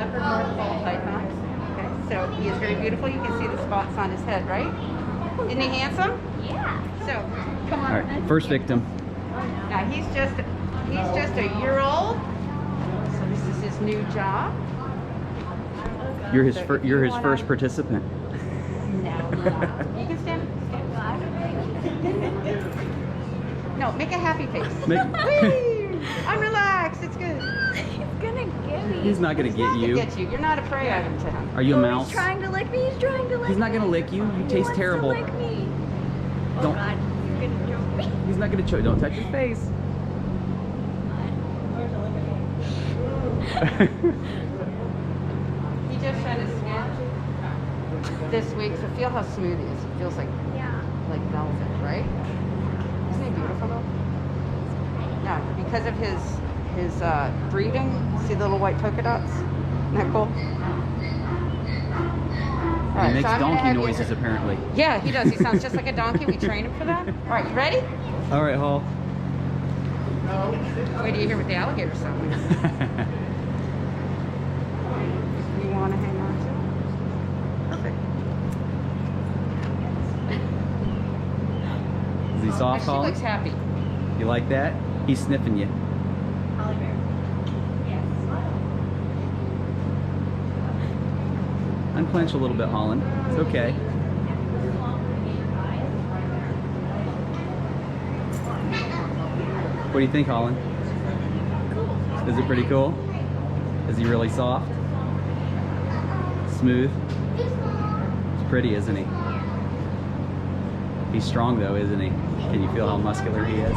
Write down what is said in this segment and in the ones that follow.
leopard north pole python. Okay, so he is very beautiful. You can see the spots on his head, right? Isn't he handsome? Yeah. So, come on. All right, first victim. Now he's just a year old. So this is his new job. You're his So if you're you his wanna- first participant. No, you can stand. No, make a happy face. Whee! I'm relaxed. It's good. He's gonna get me. He's not gonna He's get not you. gonna get you. You're not a prey item to him. Are you a Oh, mouse? He's trying to lick me. He's trying to lick me. He's not gonna lick you. You taste wants terrible. To lick me. Oh Don't- God, he's gonna choke me. He's not gonna choke. Don't touch his face. He just shed his skin this week, so feel how smooth he is. It feels like Yeah. velvet, right? Isn't he beautiful though? Yeah, because of his breeding. See the little white polka dots? Isn't that cool? All He right, makes so I'm gonna donkey have you- noises apparently. Yeah, he does. He sounds just like a donkey. We train him for that. All right, you ready? All right, Hall. Wait till you hear what the alligator sound like. You want to hang on to it? Perfect. Is he soft, She Hall? looks happy. You like that? He's sniffing you. Holly Bear. Yes. Unclench a little bit, Holland. It's okay. What do you think, Holland? Is it pretty cool? Is he really soft? Smooth? He's pretty, isn't he? He's strong though, isn't he? Can you feel how muscular he is?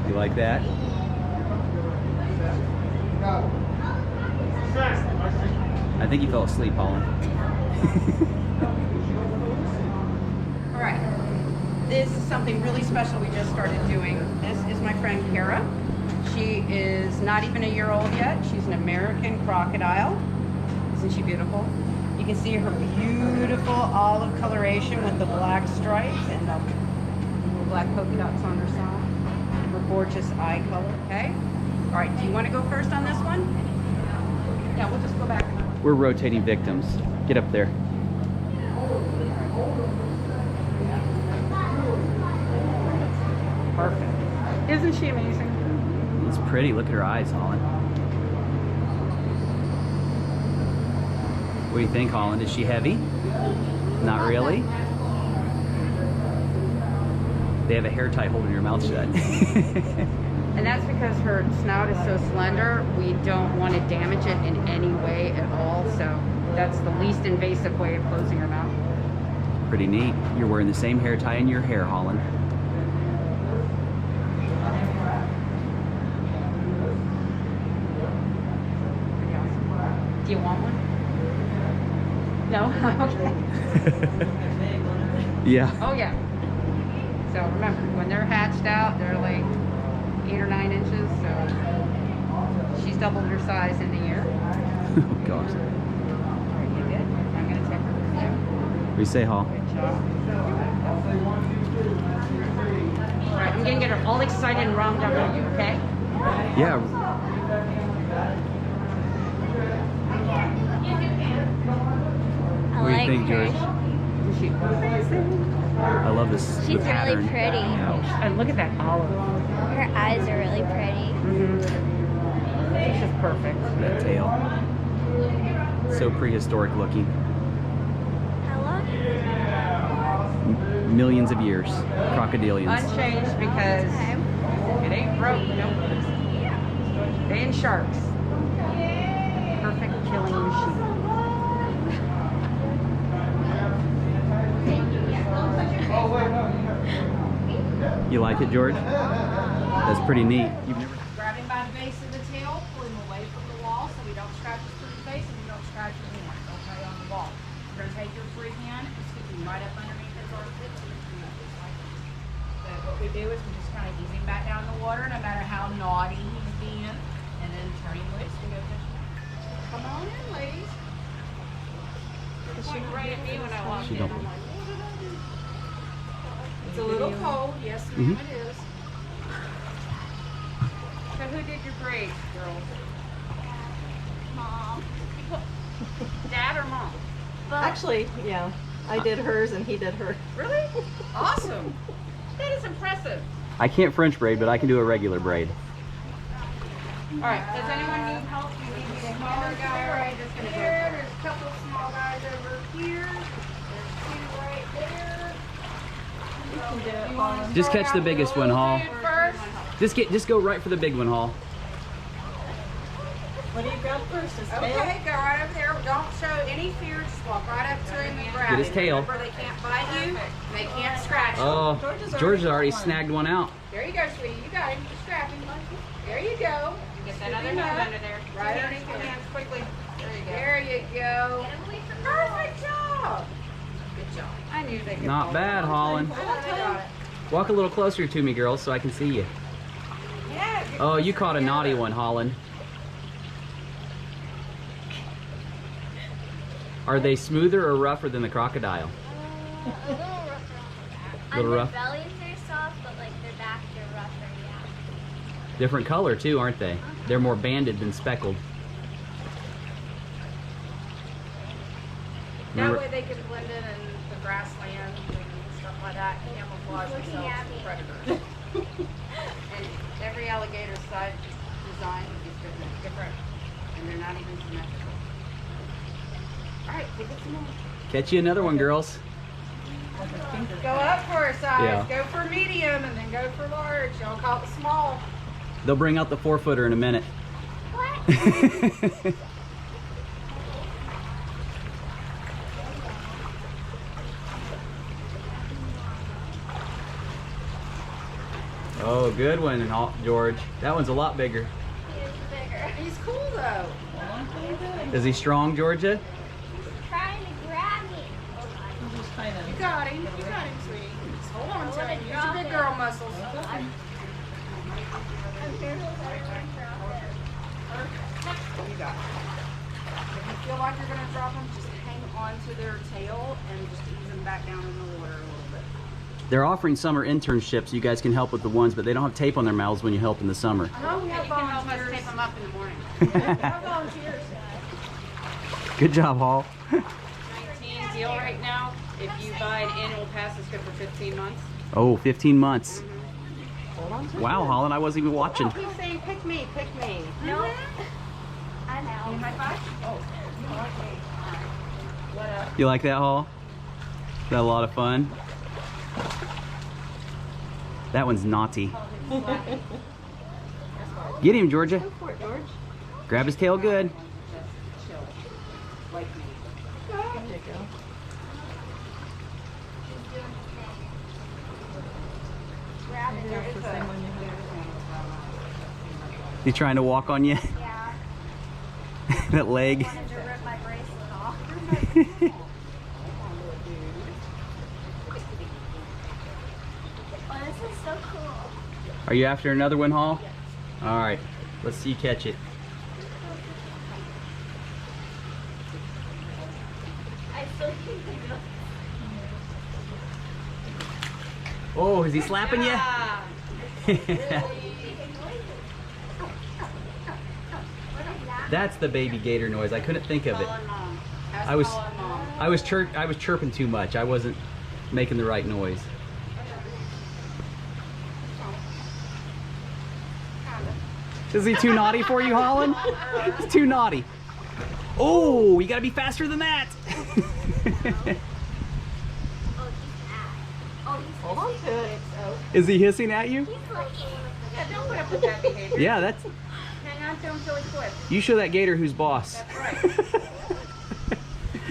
You like that? I think he fell asleep, Holland. All right. This is something really special we just started doing. This is my friend Kara. She is not even a year old yet. She's an American crocodile. Isn't she beautiful? You can see her beautiful olive coloration with the black stripes and the little black polka dots on her side. Her gorgeous eye color, okay? All right, do you want to go first on this one? Yeah, we'll just go back. We're rotating victims. Get up there. Perfect. Isn't she amazing? It's pretty. Look at her eyes, Holland. What do you think, Holland? Is she heavy? Not really. They have a hair tie holding your mouth shut. And that's because her snout is so slender, we don't want to damage it in any way at all. So that's the least invasive way of closing her mouth. Pretty neat. You're wearing the same hair tie in your hair, Holland. Pretty awesome. Do you want one? No? Okay. Yeah. Oh yeah. So remember, when they're hatched out, they're like 8 or 9 inches. So she's doubled her size in a year. Oh, gosh. Are you good? I'm gonna take her with you. What do you say, Hall? Good job. All right, I'm gonna get her all excited and rommed up on you, okay? Yeah. I What do you like think, her. George? She, I love this. She's the pattern. really pretty. and look at that olive. Her eyes are really pretty. It's just perfect. That tail. So prehistoric looking. How long? Millions of years. Crocodilians. Unchanged because it ain't broke. Nope. They ain't sharks. Perfect killing machine. You like it, George? That's pretty neat. You've never... Grab him by the base of the tail, pull him away from the wall so he don't scratch his pretty face and you don't scratch his hand, okay, on the wall. You're going to take your free hand and stick him right up underneath his armpit and lift him up just like this. So what we do is we just kind of ease him back down in the water no matter how naughty he's being, and then turn him loose and go fish him. Come on in, ladies. You're pointing right at me when I walked She in. don't- I'm like, what did I do? It's a little cold. Yes, ma'am, it is. Come who did your braids, girls? Mom. Dad or mom? But Actually, yeah, I did hers and he did her. Really? Awesome. That is impressive. I can't French braid, but I can do a regular braid. All right, does anyone need help? You need me to smaller guy, or are you just gonna go? There's a couple small guys over here. There's two right there. You can do it, You wanna Holland. Just start catch the out biggest with a one, little Hall. dude first? Just go right for the big one, Hall. What do you grab first? His tail? Okay, go right over there. Don't show any fear. Just walk right up to him and grab Get his him. tail. Remember, they can't bite you. They can't scratch you. Oh, George's already got one. snagged one out. There you go, sweetie. You got him. Just grab him. There you go. Get that other hand under there. Right underneath your hands quickly. There you go. Perfect job. Good job. I knew they could. Not bad, Holland. Walk a little closer to me, girls, so I can see you. Yeah. Oh, you caught a naughty one, Holland. Are they smoother or rougher than the crocodile? a little rougher on the back. Little On rough? their bellies they're soft, but like their back they're rougher, yeah. Different color too, aren't they? They're more banded than speckled. That Remember- way they can blend in the grassland and stuff like that, camouflage Looking themselves at from me. predators. And every alligator side design is different, and they're not even symmetrical. All right, take it some more. Catch you another one, girls. Go up for a size, Yeah. go for medium, and then go for large. Y'all call it small. They'll bring out the 4-footer in a minute. What? Oh, good one, George. That one's a lot bigger. He is bigger. He's cool though. Is he strong, Georgia? He's trying to grab me. Just kind You of. got him, sweetie. Just hold on to him. Use your big girl muscles. I'm fearful that I'm going to drop it. You got it. If you feel like you're gonna drop them, just hang on to their tail and just ease them back down in the water a little bit. They're offering summer internships. You guys can help with the ones, but they don't have tape on their mouths when you help in the summer. No, we have volunteers. Tape them up in the morning. We have volunteers. Good job, Hall. 19 deal right now. If you buy an annual pass, it's good for 15 months. Oh, 15 months. Hold on to Wow, it. Holland, I wasn't even watching. He's saying, pick me, pick me. No. I know. High five? Oh. Okay. What up? You like that, Hall? Is that a lot of fun? That one's naughty. Get him, Georgia. Go for it, George. Grab his tail good. Chill. Like me. There you go. Grab it. That's the same one you have. He's trying to walk on you. Yeah. That leg. I wanted to rip my bracelet off. Oh, this is so cool. Are you after another one, Hall? All right. Let's see you catch it. I still think they go. Oh, is he slapping you? Yeah. That's the baby gator noise. I couldn't think of it. Calling mom. Ask I was- calling mom. I was chirping too much. I wasn't making the right noise. Is he too naughty for you, Holland? He's too naughty. Oh, you gotta be faster than that. Oh, he's mad. Oh, he's Hold on to it. Is he hissing at you? He's like, Yeah, don't put up with that behavior. Yeah, that's. Hang on to him till he quits. You show that gator who's boss. That's right.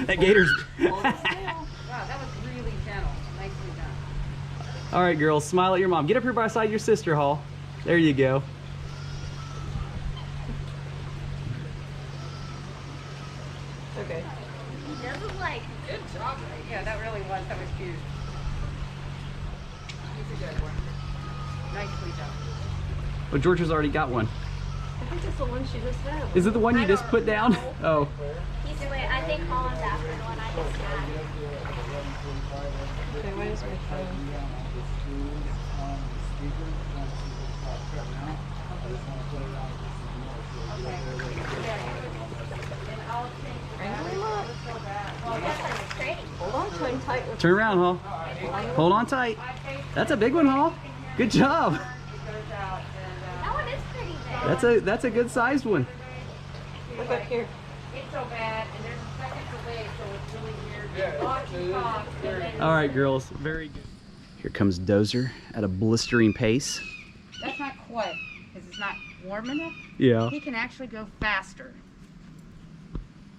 That gator's. Wow, that was really gentle. Nicely done. All right, girls, smile at your mom. Get up here beside your sister, Hall. There you go. Okay. he doesn't like. Good job. Yeah, that really was. That was cute. He's a good one. Nicely done. Well, George has already got one. I think it's the one she just had. Is it the one you just put down? Oh. He's wait. I think Holland's after the one I just had. Okay, where's my phone? Wrangle him up. Hold on to him tight. Turn around, Hall. Hold on tight. That's a big one, Hall. Good job. That one is pretty big. That's a good sized one. Look up here. It's so bad, and there's a second delay, so it's really weird. Watch and talk, and then- All right, girls. Very good. Here comes Dozer at a blistering pace. That's not quite, because it's not warm enough. Yeah. He can actually go faster.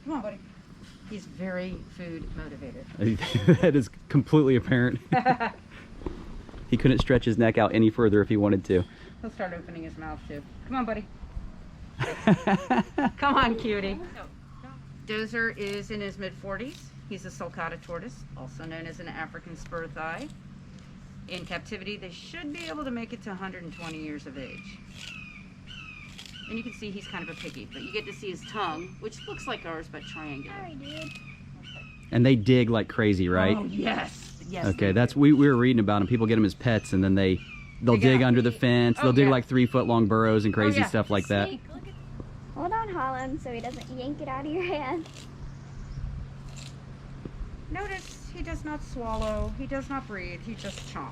Come on, buddy. He's very food motivated. That is completely apparent. He couldn't stretch his neck out any further if he wanted to. He'll start opening his mouth too. Come on, buddy. Come on, cutie. Dozer is in his mid-40s. He's a sulcata tortoise, also known as an African spur thigh. In captivity, they should be able to make it to 120 years of age. And you can see he's kind of a piggy, but you get to see his tongue, which looks like ours, but triangular. Sorry, dude. And they dig like crazy, right? Oh, yes. Yes. Okay, they that's do. we were reading about them. People get them as pets, and then they'll Dig dig out. under the fence. Oh, They'll dig yeah. like 3-foot long burrows and crazy yeah. stuff like that. Snake, look at- Hold on, Holland, so he doesn't yank it out of your hand. Notice he does not swallow, he does not breathe, he just chomps.